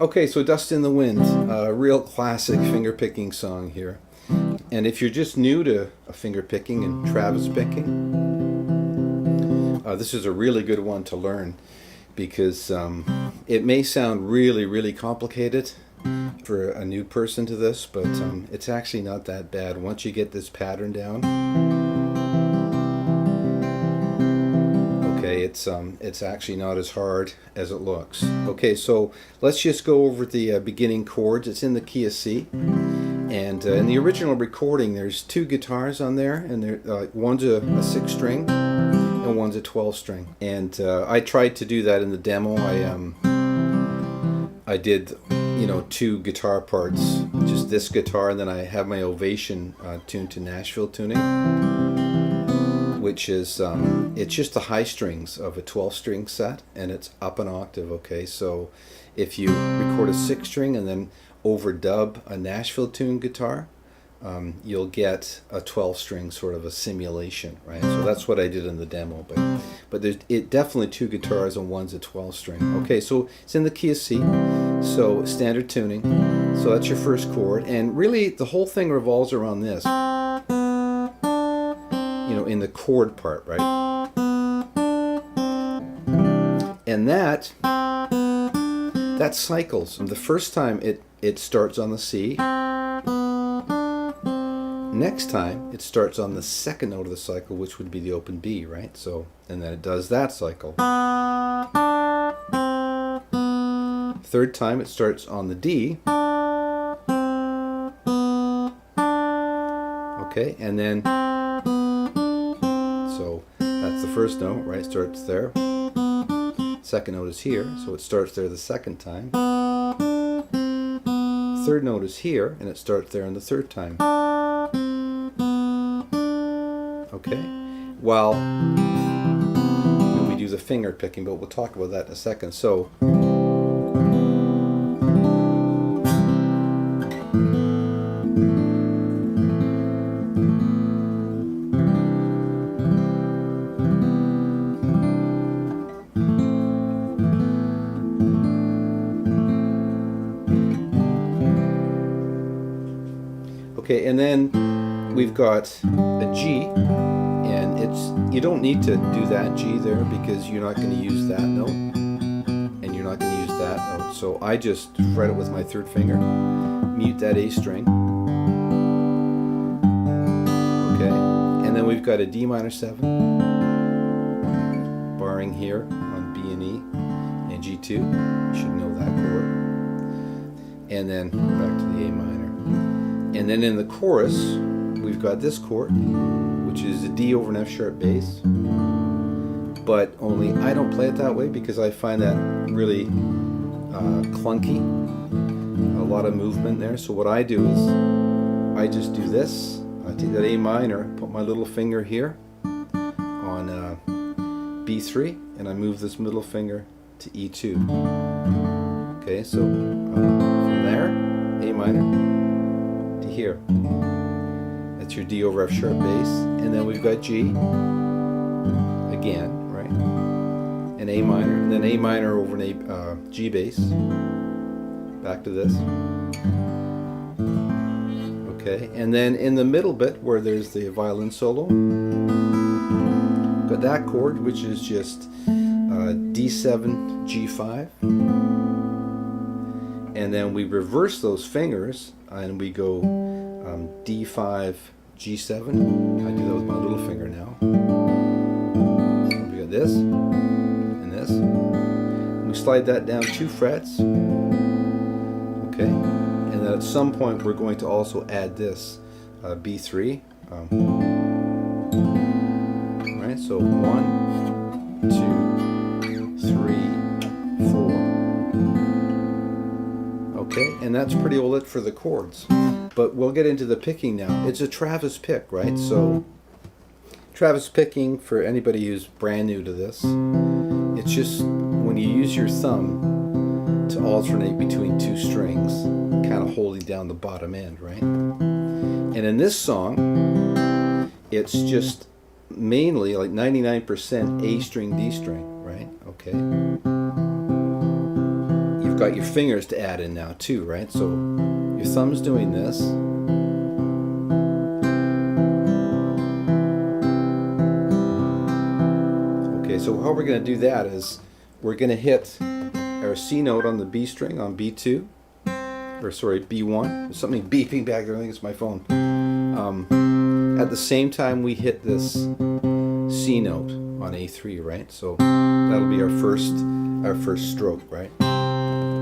Okay, so Dust in the Wind, a real classic finger picking song here. And if you're just new to finger picking and Travis picking, this is a really good one to learn because it may sound really, really complicated for a new person to this, but it's actually not that bad once you get this pattern down. Okay, it's actually not as hard as it looks. Okay, so let's just go over the beginning chords. It's in the key of C, and in the original recording, there's two guitars on there, and one's a 6-string and one's a 12-string. And I tried to do that in the demo. I did, two guitar parts, just this guitar, and then I have my Ovation tuned to Nashville tuning, which is it's just the high strings of a 12-string set, and it's up an octave. Okay, so if you record a 6-string and then overdub a Nashville tune guitar, you'll get a 12-string sort of a simulation, right? So that's what I did in the demo, but there's definitely two guitars and one's a 12-string. Okay, so it's in the key of C, so standard tuning. So that's your first chord, and really the whole thing revolves around this. In the chord part, right? And that cycles. The first time it starts on the C. Next time it starts on the second note of the cycle, which would be the open B, right? So, and then it does that cycle. Third time it starts on the D. Okay, and then so that's the first note, right? Starts there. Second note is here, so it starts there the second time. Third note is here, and it starts there in the third time. Okay? While we do the finger picking, but we'll talk about that in a second. So okay, and then we've got a G, and you don't need to do that G there because you're not going to use that note, and you're not going to use that note. So I just fret it with my third finger, mute that A string. Okay, and then we've got a D minor 7, barring here on B and E, and G2. You should know that chord. And then back to the A minor. And then in the chorus, we've got this chord, which is a D over an F sharp bass. But only I don't play it that way because I find that really clunky. A lot of movement there. So what I do is I just do this. I take that A minor, put my little finger here on B3, and I move this middle finger to E2. Okay, so from there, A minor to here. That's your D over F sharp bass, and then we've got G again, right? And A minor, and then A minor over an G bass. Back to this. Okay, and then in the middle bit where there's the violin solo, got that chord, which is just D7, G5. And then we reverse those fingers and we go D5, G7. I do that with my little finger now. So we got this and this. And we slide that down 2 frets. Okay. And then at some point we're going to also add this B3. Right, so 1, 2, 3, 4. Okay, and that's pretty well it for the chords. But we'll get into the picking now. It's a Travis pick, right? So Travis picking, for anybody who's brand new to this, it's just when you use your thumb to alternate between 2 strings, kind of holding down the bottom end, right? And in this song, it's just mainly like 99% A string, D string, right? Okay. You've got your fingers to add in now too, right? So your thumb's doing this. Okay, so how we're going to do that is we're going to hit our C note on the B string on B2, or sorry, B1. There's something beeping back there. I think it's my phone. At the same time we hit this C note on A3, right? So that'll be our first stroke, right?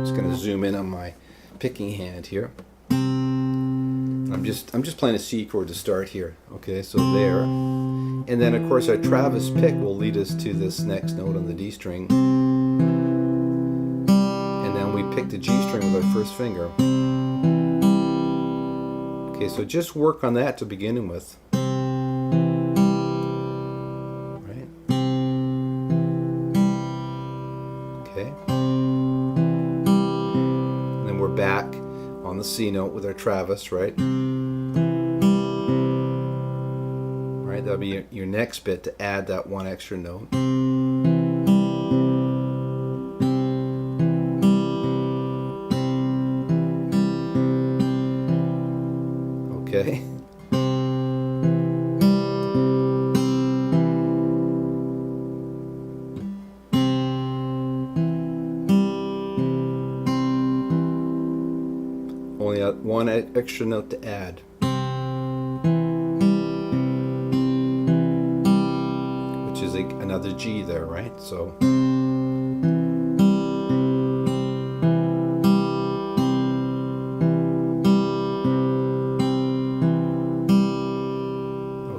Just going to zoom in on my picking hand here. I'm just playing a C chord to start here. Okay, so there, and then of course our Travis pick will lead us to this next note on the D string, and then we pick the G string with our first finger. Okay, so just work on that to begin with. Right? Okay. And then we're back on the C note with our Travis, right? Right, that'll be your next bit to add that one extra note. Okay. Only one extra note to add. Which is another G there, right? So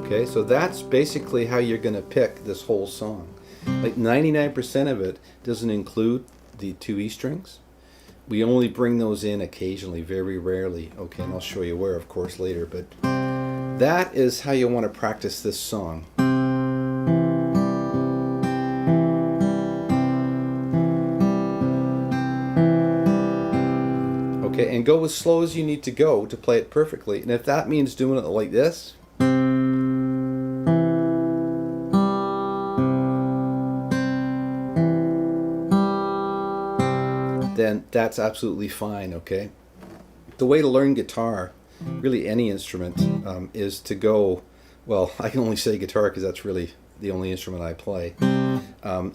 okay, so that's basically how you're going to pick this whole song. Like 99% of it doesn't include the two E strings. We only bring those in occasionally, very rarely. Okay, and I'll show you where, of course, later. But that is how you want to practice this song. Okay, and go as slow as you need to go to play it perfectly. And if that means doing it like this, then that's absolutely fine, okay? The way to learn guitar, really any instrument, is to go, well, I can only say guitar because that's really the only instrument I play,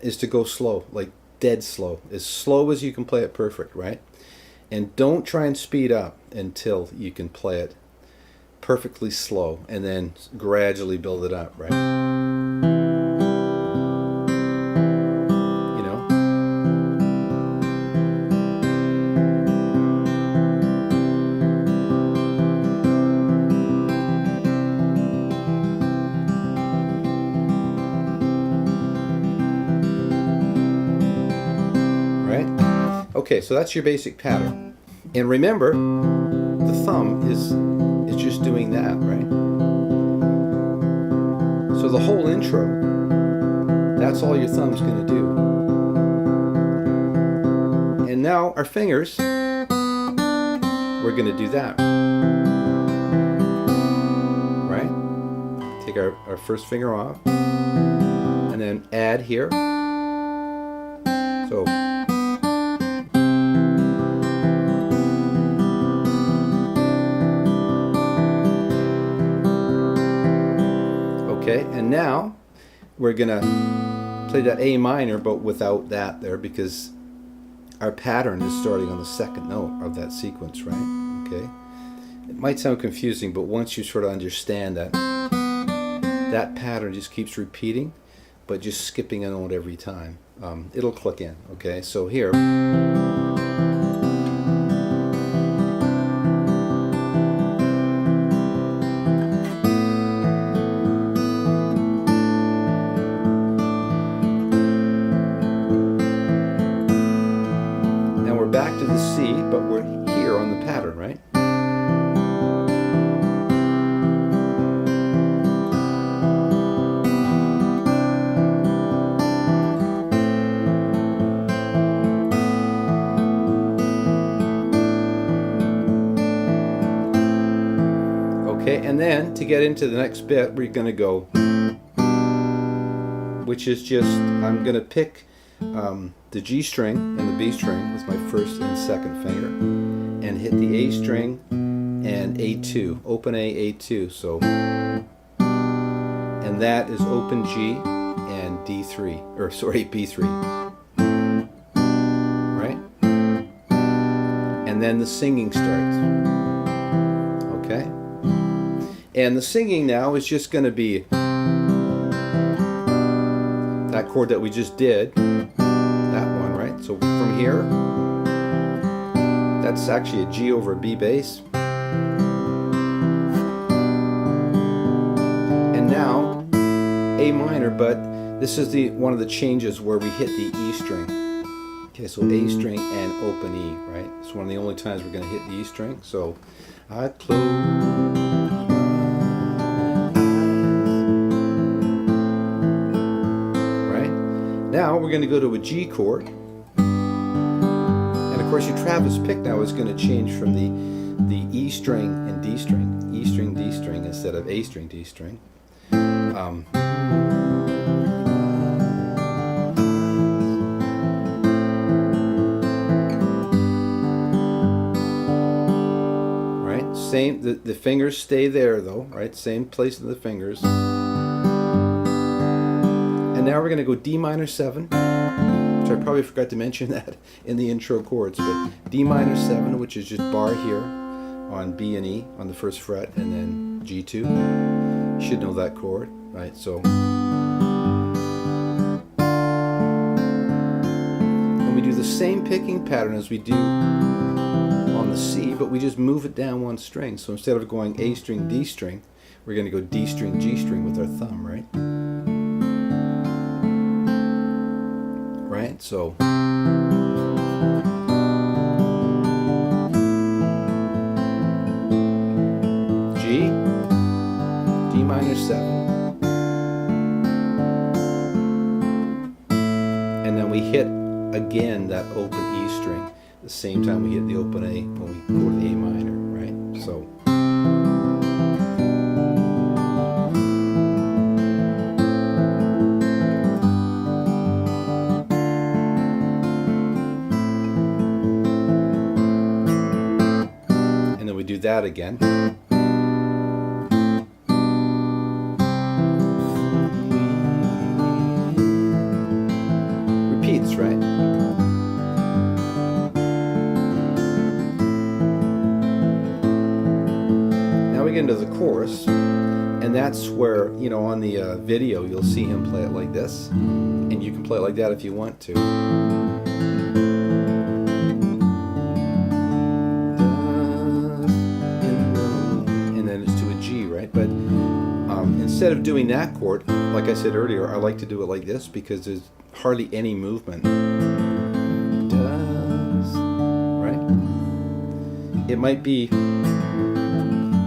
is to go slow, like dead slow as you can play it perfect, right? And don't try and speed up until you can play it perfectly slow, and then gradually build it up, right? Okay, so that's your basic pattern. And remember, the thumb is just doing that, right? So the whole intro, that's all your thumb's going to do. And now our fingers, we're going to do that. Right? Take our first finger off, and then add here. So okay, and now we're gonna play that A minor, but without that there, because our pattern is starting on the second note of that sequence, right? Okay, it might sound confusing, but once you sort of understand that that pattern just keeps repeating, but just skipping a note every time, it'll click in. Okay, so here. Back to the C, but we're here on the pattern, right? Okay, and then to get into the next bit, we're going to go, which is just, I'm going to pick the G string and the B string with my first and second finger, and hit the A string and A2, open A, A2. So, and that is open G and D3, or sorry, B3, right? And then the singing starts, okay? And the singing now is just going to be that chord that we just did, that one, right? So from here, that's actually a G over a B bass. And now A minor, but this is one of the changes where we hit the E string. Okay, so A string and open E, right? It's one of the only times we're going to hit the E string. So I close. Now we're going to go to a G chord, and of course your Travis pick now is going to change from the E string and D string, E string D string instead of A string D string. Right, same. The fingers stay there though, right? Same place in the fingers. And now we're going to go D minor 7, which I probably forgot to mention that in the intro chords, but D minor 7, which is just bar here on B and E on the first fret, and then G2. You should know that chord, right? So, and we do the same picking pattern as we do on the C, but we just move it down one string. So instead of going A string, D string, we're going to go D string, G string with our thumb, right? Right, so G, D minor 7, and then we hit again that open E string the same time we hit the open A when we go to the A minor, right? So. Do that again. Repeats, right? Now we get into the chorus, and that's where, you know, on the video you'll see him play it like this, and you can play it like that if you want to. But instead of doing that chord, like I said earlier, I like to do it like this because there's hardly any movement. Does, right? It might be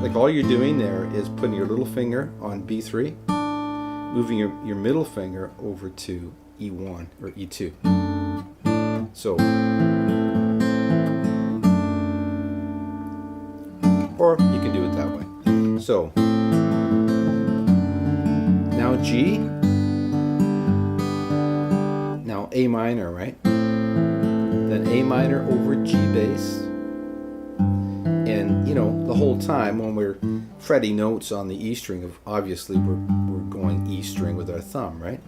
like all you're doing there is putting your little finger on B3, moving your middle finger over to E1 or E2. So, or you can do it that way. So, now G, now A minor, right? Then A minor over G bass. And, you know, the whole time when we're fretting notes on the E string, obviously we're going E string with our thumb, right?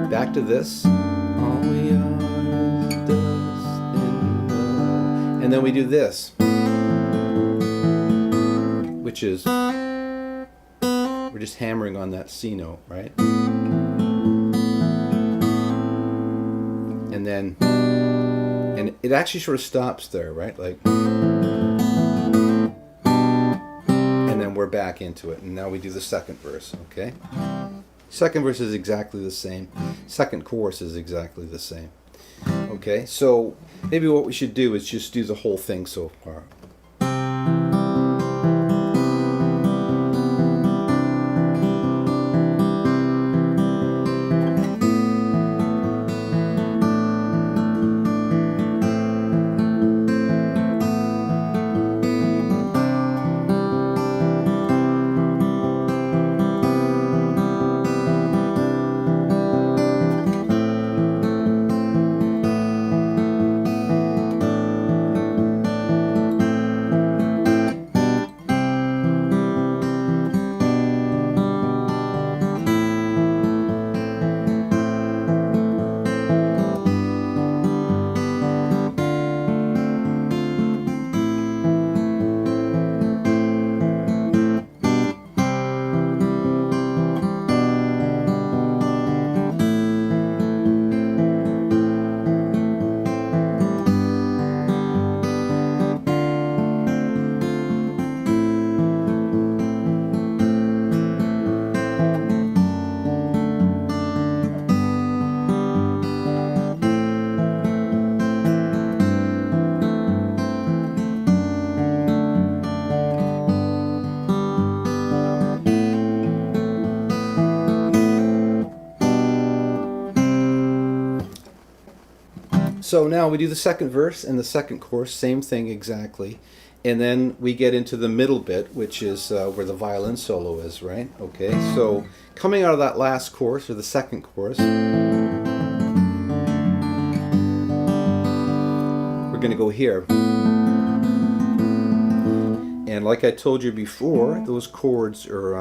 Back to this. All we are is dust in the... And then we do this, which is, we're just hammering on that C note, right? And then, and it actually sort of stops there, right? Like, and then we're back into it. And now we do the second verse, okay? Second verse is exactly the same. Second chorus is exactly the same. Okay, so maybe what we should do is just do the whole thing so far. So now we do the second verse and the second chorus, same thing exactly. And then we get into the middle bit, which is where the violin solo is, right? Okay, so coming out of that last chorus, or the second chorus, we're going to go here. And like I told you before, those chords are,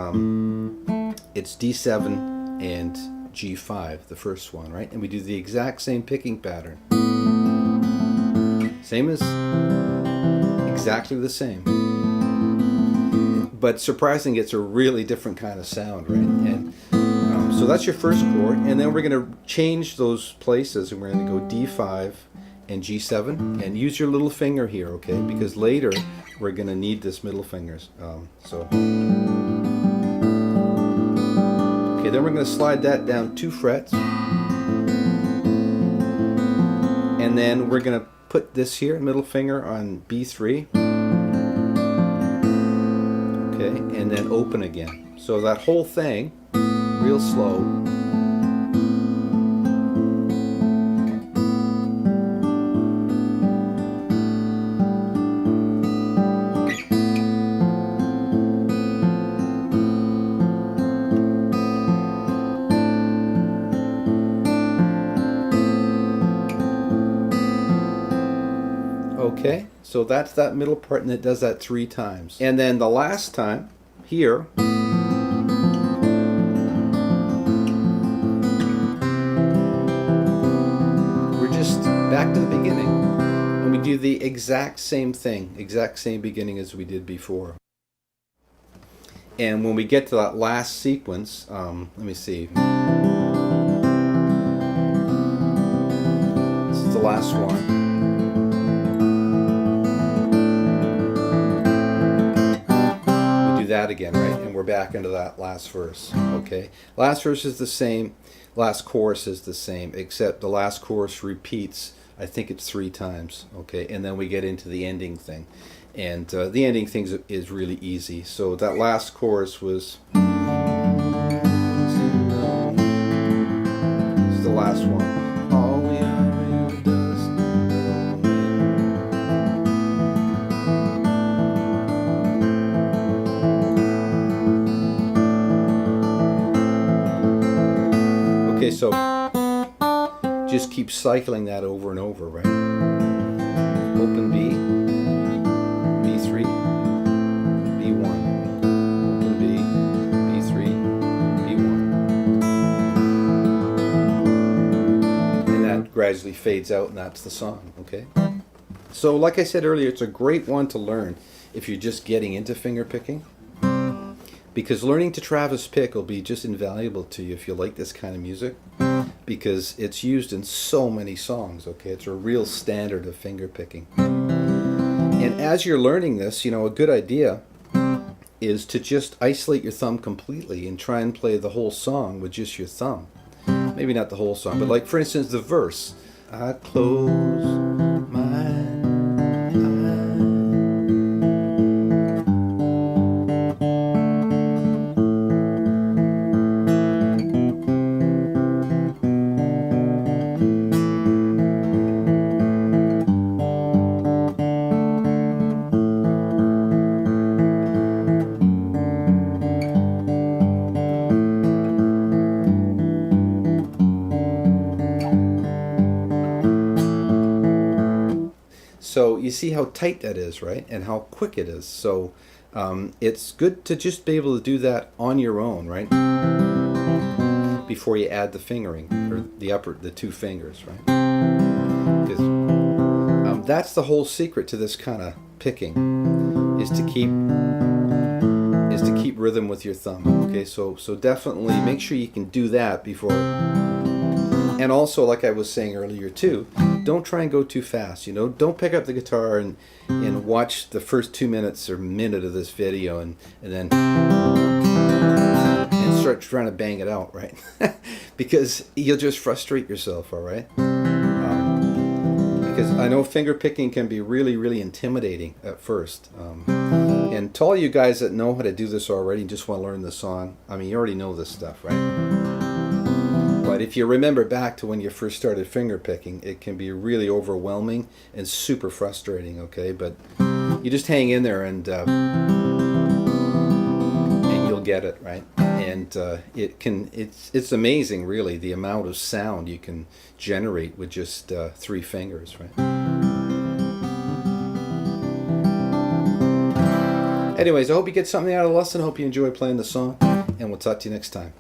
it's D7 and G5, the first one, right? And we do the exact same picking pattern. Same as, exactly the same. But surprisingly, it's a really different kind of sound, right? And so that's your first chord, and then we're going to change those places, and we're going to go D5 and G7, and use your little finger here, okay? Because later we're going to need this middle fingers. Okay, then we're going to slide that down 2 frets, and then we're going to put this here, middle finger, on B3. Okay, and then open again. So that whole thing, real slow. Okay, so that's that middle part, and it does that 3 times. And then the last time, here, we're just back to the beginning, and we do the exact same thing, exact same beginning as we did before. And when we get to that last sequence, let me see. This is the last one. That again, right? And we're back into that last verse. Okay, last verse is the same, last chorus is the same, except the last chorus repeats, I think it's 3 times. Okay, and then we get into the ending thing, and the ending thing is really easy. So that last chorus was, this is the last one. All we are does. Okay, so just keep cycling that over and over, right? Open B, B3, B1, open B, B3, B1. And that gradually fades out, and that's the song, okay? So like I said earlier, it's a great one to learn if you're just getting into finger picking. Because learning to Travis pick will be just invaluable to you if you like this kind of music, because it's used in so many songs, okay? It's a real standard of finger picking. And as you're learning this, you know, a good idea is to just isolate your thumb completely and try and play the whole song with just your thumb. Maybe not the whole song, but like for instance the verse. I close my eyes. So you see how tight that is, right? And how quick it is. So it's good to just be able to do that on your own, right? Before you add the fingering, or the 2 fingers, right? Because that's the whole secret to this kind of picking, is to keep rhythm with your thumb. Okay, so definitely make sure you can do that before. And also, like I was saying earlier too, don't try and go too fast. You know, don't pick up the guitar and watch the first 2 minutes or minute of this video and then start trying to bang it out, right? Because you'll just frustrate yourself, all right? Because I know finger picking can be really, really intimidating at first. And to all you guys that know how to do this already and just want to learn the song, I mean, you already know this stuff, right? But if you remember back to when you first started finger picking, it can be really overwhelming and super frustrating, okay? But you just hang in there and you'll get it, right? And it's amazing, really, the amount of sound you can generate with just 3 fingers, right? Anyways, I hope you get something out of the lesson. I hope you enjoy playing the song, and we'll talk to you next time.